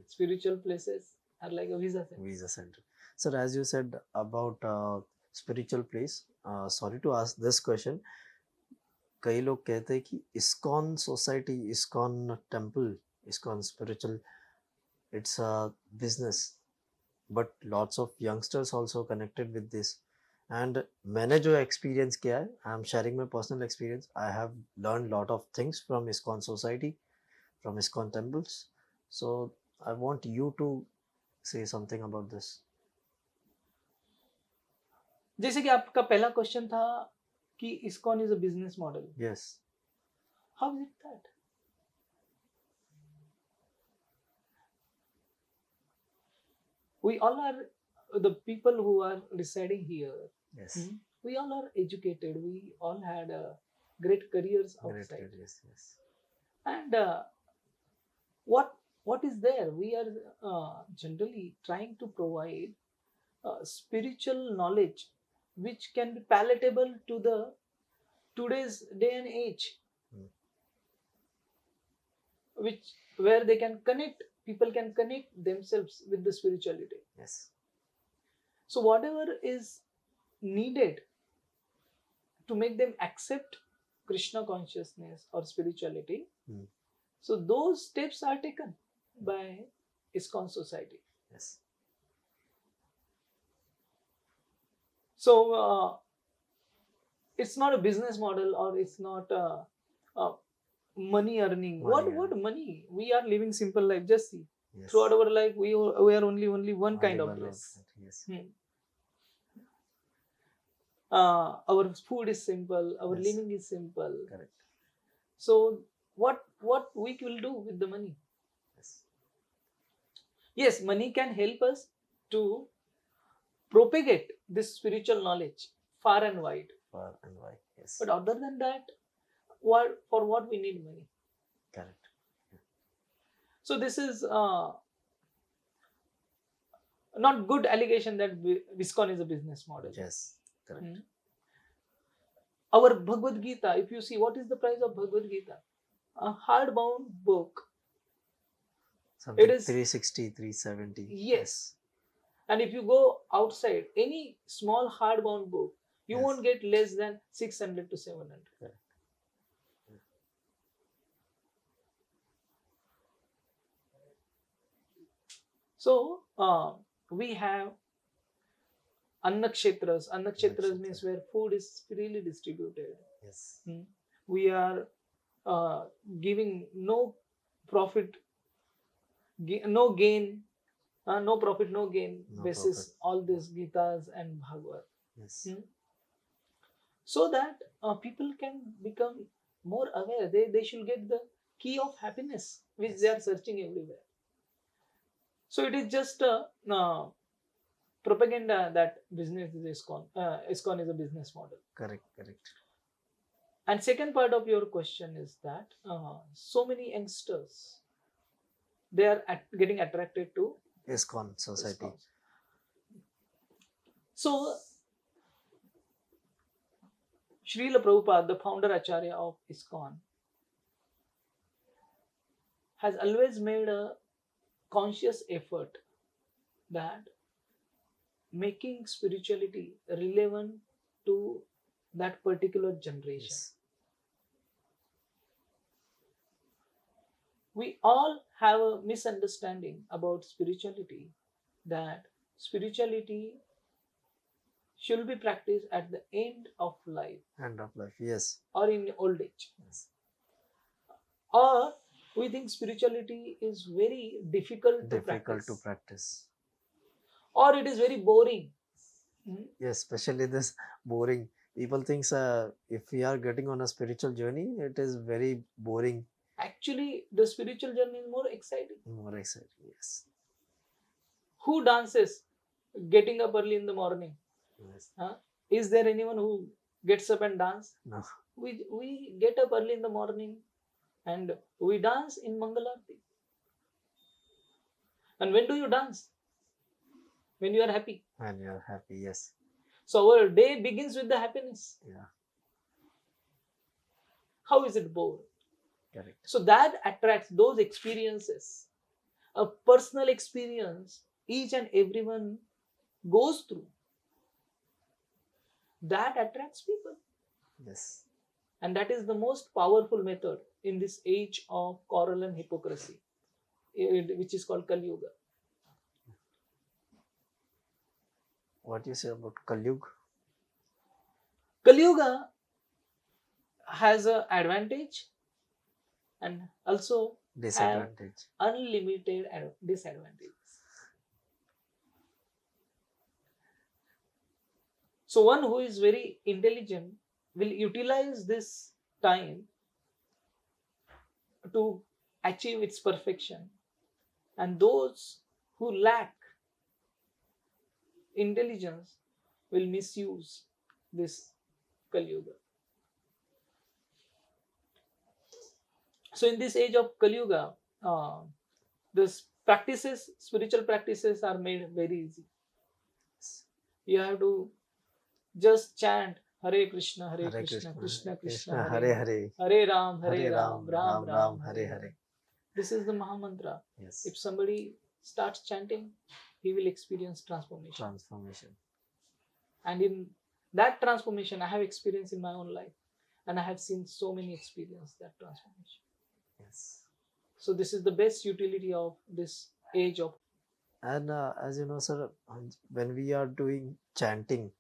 Spiritual places are like a visa center. Sir, as you said about spiritual place, sorry to ask this question. कई लोग कहते हैं कि ISKCON society, ISKCON temple, ISKCON spiritual, it's a business, but lots of youngsters also connected with this. And मैंने जो experience किया है, I am sharing my personal experience. I have learned lot of things from ISKCON society. from ISKCON temples. So I want you to say something about this. जैसे कि आपका पहला question था कि ISKCON is a business model. Yes. How is it that? We all are the people who are residing here. Yes. We all are educated. We all had great careers outside. Great careers, yes. And what is there? We are generally trying to provide spiritual knowledge which can be palatable to the today's day and age, where they can connect, people can connect themselves with the spirituality. Yes. So whatever is needed to make them accept Krishna consciousness or spirituality, so those steps are taken by ISKCON Society. Yes. So it's not a business model, or it's not money earning. What money? We are living simple life. Just see. Yes. Throughout our life, we are only one kind of dress. Yes. Our food is simple. Our living is simple. Correct. So what we will do with the money? Yes, money can help us to propagate this spiritual knowledge far and wide. Far and wide, yes. But other than that, for what we need money? Correct. Yeah. So this is not good allegation that ISKCON is a business model. Yes, correct. Our Bhagavad Gita, if you see, what is the price of Bhagavad Gita? A hardbound book. Something it is 360, 370. Yes. And if you go outside, any small hardbound book, you won't get less than 600 to 700. Correct. So we have Annakshetras. Annakshetras means where food is freely distributed. Yes. We are giving no profit, no gain, no profit, no gain basis all these Gitas and Bhagwat. Yes. So that people can become more aware. They should get the key of happiness which they are searching everywhere. So it is just propaganda that business is ISKCON. ISKCON is a business model. Correct, correct. And second part of your question is that so many youngsters, they are getting attracted to ISKCON Society. ISKCON. So Srila Prabhupada, the founder Acharya of ISKCON, has always made a conscious effort that making spirituality relevant to that particular generation. Yes. We all have a misunderstanding about spirituality, that spirituality should be practiced at the end of life. End of life, yes. Or in old age. Yes. Or we think spirituality is very difficult to practice. Or it is very boring. Yes, especially this boring. People think if we are getting on a spiritual journey, it is very boring. Actually, the spiritual journey is more exciting. More exciting, yes. Who dances getting up early in the morning? Yes. Is there anyone who gets up and dance? No. We get up early in the morning and we dance in Mangalarti. And when do you dance? When you are happy. When you are happy, yes. So our day begins with the happiness. Yeah. How is it bored? Correct. So that attracts those experiences. A personal experience each and everyone goes through. That attracts people. Yes. And that is the most powerful method in this age of quarrel and hypocrisy, which is called Kalyug. What do you say about Kalyug? Kalyug has an advantage and also disadvantage, have unlimited disadvantages. So one who is very intelligent will utilize this time to achieve its perfection, and those who lack intelligence will misuse this Kalyuga. So in this age of Kalyuga, this practices, spiritual practices are made very easy. You have to just chant Hare Krishna, Hare Krishna, Krishna Krishna, Hare Hare, Hare Ram, Ram Ram, Hare Hare. This is the Mahamantra. Yes. If somebody starts chanting, he will experience transformation. And in that transformation, I have experienced in my own life, and I have seen so many experience that transformation. Yes. So this is the best utility of this age of. And as you know, sir, when we are doing chanting,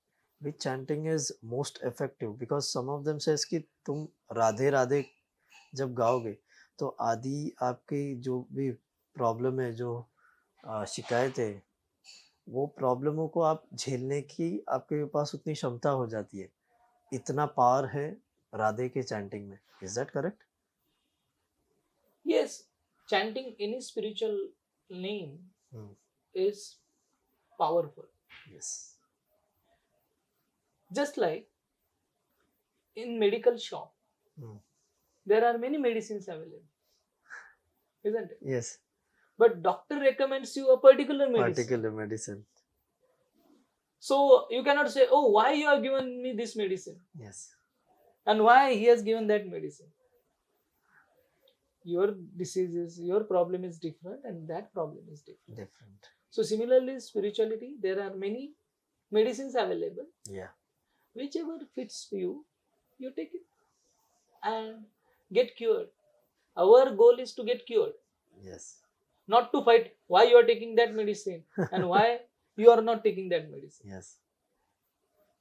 which chanting is most effective? Because some of them says कि तुम राधे राधे जब गाओगे तो आदि आपकी जो भी problem है, जो शिकायत है, वो प्रॉब्लमों को आप झेलने की आपके पास उतनी क्षमता हो जाती है, इतना पावर है राधे के चैंटिंग में. Is that correct? Yes, chanting any spiritual name is powerful. Yes. Just like in medical shop, there are many medicines available, isn't it? Yes. But doctor recommends you a particular medicine. So you cannot say, oh, why you have given me this medicine? Yes. And why he has given that medicine? Your diseases, your problem is different, and that problem is different. So similarly, spirituality, there are many medicines available. Yeah. Whichever fits you, you take it and get cured. Our goal is to get cured. Yes. Not to fight why you are taking that medicine and why you are not taking that medicine. Yes.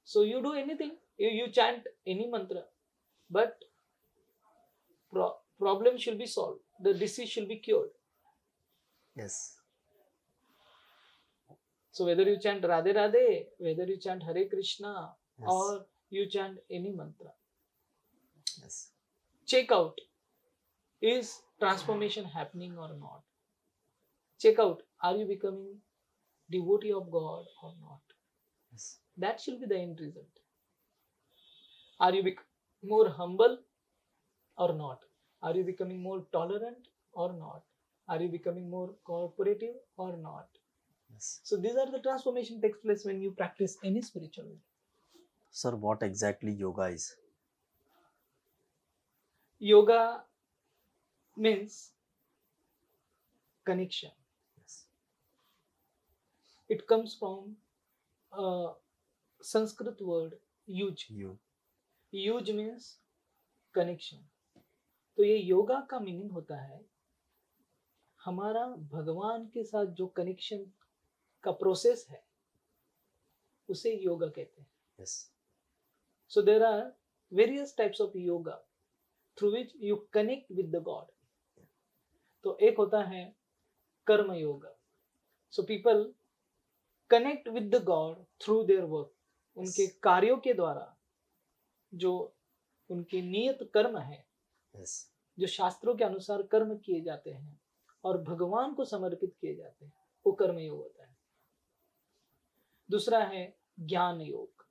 So you do anything, you chant any mantra, but problem should be solved. The disease should be cured. Yes. So whether you chant Radhe Radhe, whether you chant Hare Krishna, yes, or you chant any mantra, yes, check out, is transformation happening or not? Check out, are you becoming devotee of God or not? Yes. That should be the end result. Are you more humble or not? Are you becoming more tolerant or not? Are you becoming more cooperative or not? Yes. So these are the transformation takes place when you practice any spiritual way. Sir, what exactly yoga is? Yoga means connection. Yes. It comes from a Sanskrit word yuj. Yuj means connection. तो ये योगा का meaning होता है हमारा भगवान के साथ जो कनेक्शन का प्रोसेस है उसे योगा कहते हैं. Yes. So there are various types of yoga through which you connect with the God. तो एक होता है कर्म yoga. So people connect with the God through their work. उनके कार्यों के द्वारा जो उनके नियत कर्म है, yes, जो शास्त्रों के अनुसार कर्म किए जाते हैं और भगवान को समर्पित किए जाते हैं, वो कर्म योग होता है. दूसरा है ज्ञान योग.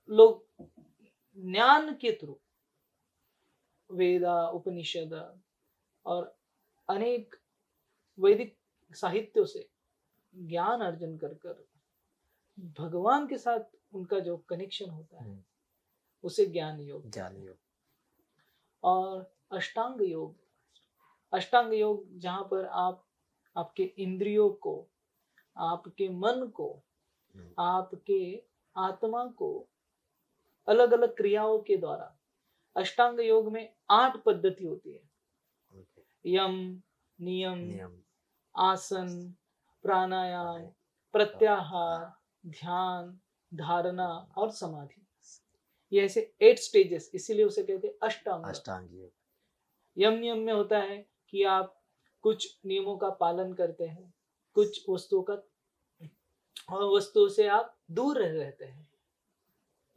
लोग ज्ञान के थ्रू वेदा, उपनिषद और अनेक वैदिक साहित्यों से ज्ञान अर्जन कर भगवान के साथ उनका जो कनेक्शन होता है उसे ज्ञान योग. और अष्टांग योग. अष्टांग योग जहां पर आप आपके इंद्रियों को, आपके मन को, आपके आत्मा को अलग अलग क्रियाओं के द्वारा, अष्टांग योग में 8 पद्धति होती है. यम, नियम, आसन, प्राणायाम, प्रत्याहार, ध्यान, धारणा और समाधि. ये ऐसे 8 स्टेजेस, इसीलिए उसे कहते हैं अष्टांग योग. यम नियम में होता है कि आप कुछ नियमों का पालन करते हैं, कुछ वस्तुओं से आप दूर रहते हैं,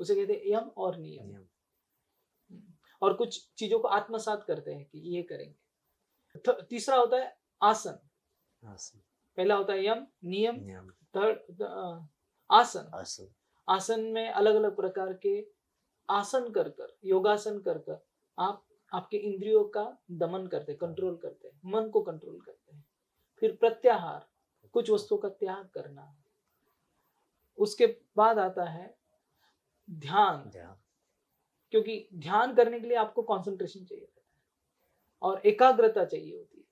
उसे कहते हैं यम और नियम। और कुछ चीजों को आत्मसात करते हैं कि ये करेंगे। तीसरा होता है आसन। पहला होता है यम नियम, थर्ड आसन। आसन में अलग अलग प्रकार के आसन कर योगासन कर आप आपके इंद्रियों का दमन करते, कंट्रोल करते हैं, मन को कंट्रोल करते हैं। फिर प्रत्याहार, कुछ वस्तुओं का त्याग करना। उसके बाद आता है ध्यान, क्योंकि ध्यान करने के लिए आपको कंसंट्रेशन चाहिए होता है और एकाग्रता चाहिए होती है।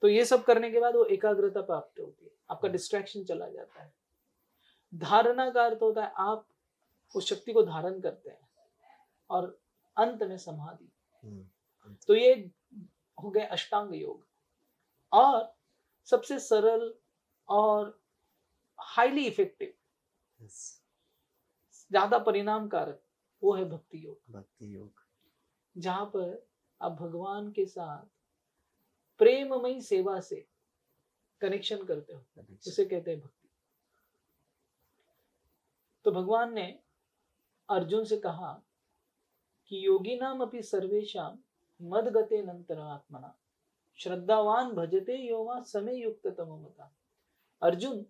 तो ये सब करने के बाद वो एकाग्रता प्राप्त होती है, आपका डिस्ट्रैक्शन चला जाता है। धारणा का अर्थ होता है आप उस शक्ति को धारण करते हैं, और अंत में समाधि। तो ये हो गए अष्टांग योग। और सबसे सरल और हाईली इफेक्टिव, ज्यादा परिणामकारक, वो है भक्ति योग। जहां पर आप भगवान के साथ प्रेममयी सेवा से कनेक्शन करते हो, उसे कहते हैं भक्ति। तो भगवान ने अर्जुन से कहा कि योगी नाम अपि सर्वेशाम मदगते नंतरात्मना श्रद्धावान भजते योवा समय युक्त तमोमता। अर्जुन,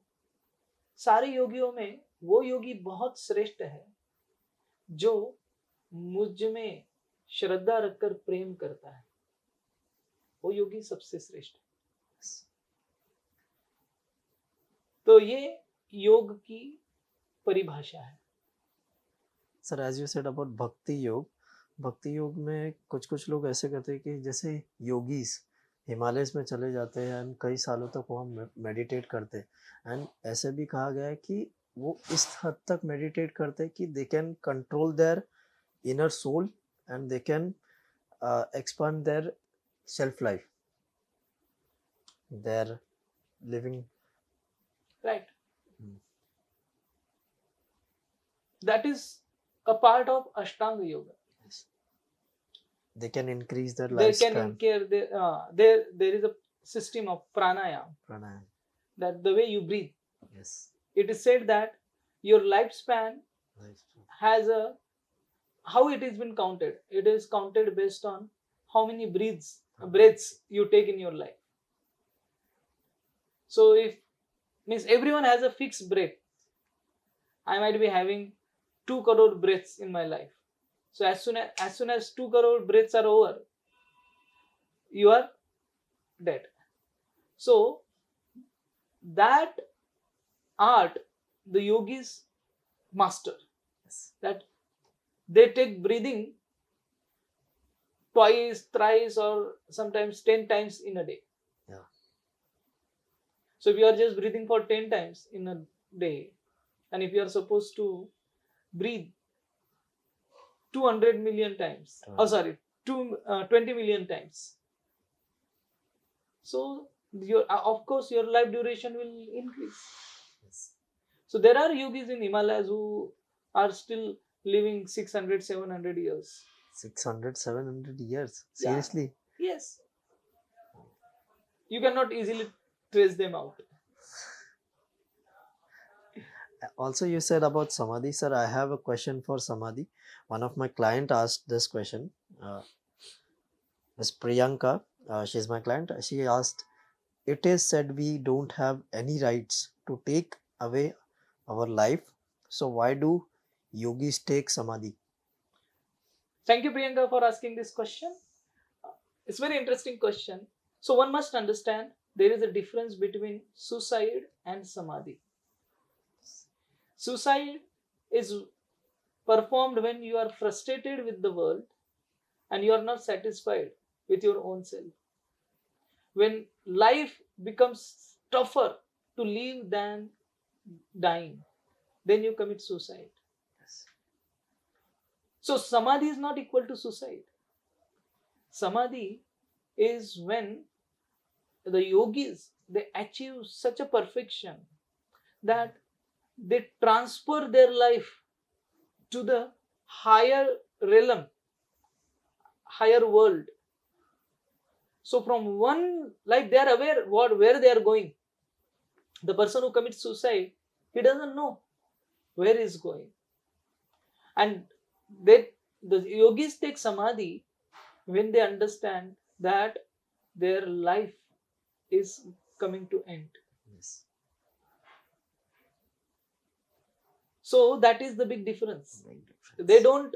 सारे योगियों में वो योगी बहुत श्रेष्ठ है जो मुझ में श्रद्धा रखकर प्रेम करता है, वो योगी सबसे श्रेष्ठ है। तो ये योग की परिभाषा है। Sir, as you said about bhakti yoga में कुछ लोग ऐसे करते हैं कि जैसे योगीज हिमालय में चले जाते हैं एंड कई सालों तक वहाँ मेडिटेट करते हैं। एंड ऐसे भी कहा गया है कि वो इस हद तक मेडिटेट करते हैं कि they can control their inner soul and they can expand their self life, their living, right. That is a part of Ashtanga Yoga. Yes. They can increase their lifespan. There is a system of pranayama. That the way you breathe. Yes. It is said that your lifespan has how it has been counted. It is counted based on how many breaths you take in your life. So means everyone has a fixed breath. I might be having 2 crore breaths in my life. So as soon as 2 crore breaths are over, you are dead. So that art the yogis master. That they take breathing twice, thrice, or sometimes 10 times in a day. Yeah. So if you are just breathing for 10 times in a day, and if you are supposed to breathe 200 million times, 20 million times, so of course your life duration will increase. Yes. So there are yogis in Himalayas who are still living 600-700 years. 600-700 years? Seriously? Yeah. Yes. You cannot easily trace them out. Also, you said about Samadhi. Sir, I have a question for Samadhi. One of my client asked this question. Ms. Priyanka, she's my client. She asked, it is said we don't have any rights to take away our life. So why do yogis take Samadhi? Thank you, Priyanka, for asking this question. It's a very interesting question. So one must understand there is a difference between suicide and Samadhi. Suicide is performed when you are frustrated with the world and you are not satisfied with your own self. When life becomes tougher to live than dying, then you commit suicide. Yes. So Samadhi is not equal to suicide. Samadhi is when the yogis, they achieve such a perfection that they transfer their life to the higher realm, higher world, So from one, like they are aware where they are going. The person who commits suicide, he doesn't know where he is going. And the yogis take samadhi when they understand that their life is coming to end. Yes. So that is the big difference. They don't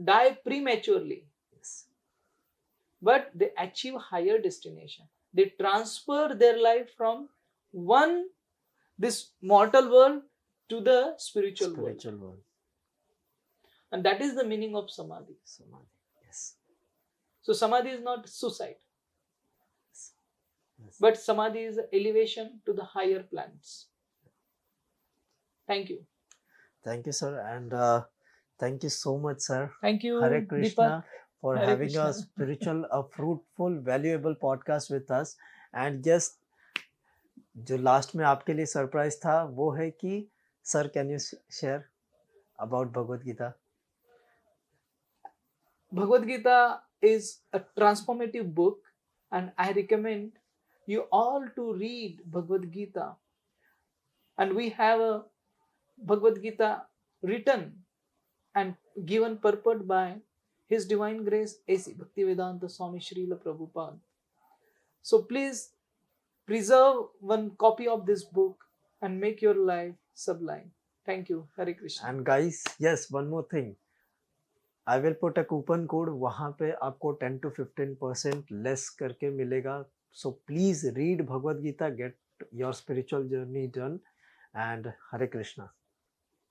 die prematurely. Yes. But they achieve higher destination. They transfer their life from this mortal world to the spiritual world. And that is the meaning of samadhi. Yes. So samadhi is not suicide. Yes. But samadhi is elevation to the higher planets. Thank you. Thank you, sir. And thank you so much, sir. Thank you, Hare Krishna, Deepak, for Hare having Krishna. a spiritual, a fruitful, valuable podcast with us. And just जो last में आपके लिए surprise था वो है कि sir can you share about Bhagavad Gita? Bhagavad Gita is a transformative book, and I recommend you all to read Bhagavad Gita. And we have a Bhagavad Gita written and given purport by His Divine Grace A.C. Bhaktivedanta Swami Srila Prabhupada. So please preserve one copy of this book and make your life sublime. Thank you. Hare Krishna. And guys, yes, one more thing. I will put a coupon code. वहाँ पे आपको 10 to 15% less करके मिलेगा. So please read Bhagavad Gita, get your spiritual journey done, and Hare Krishna.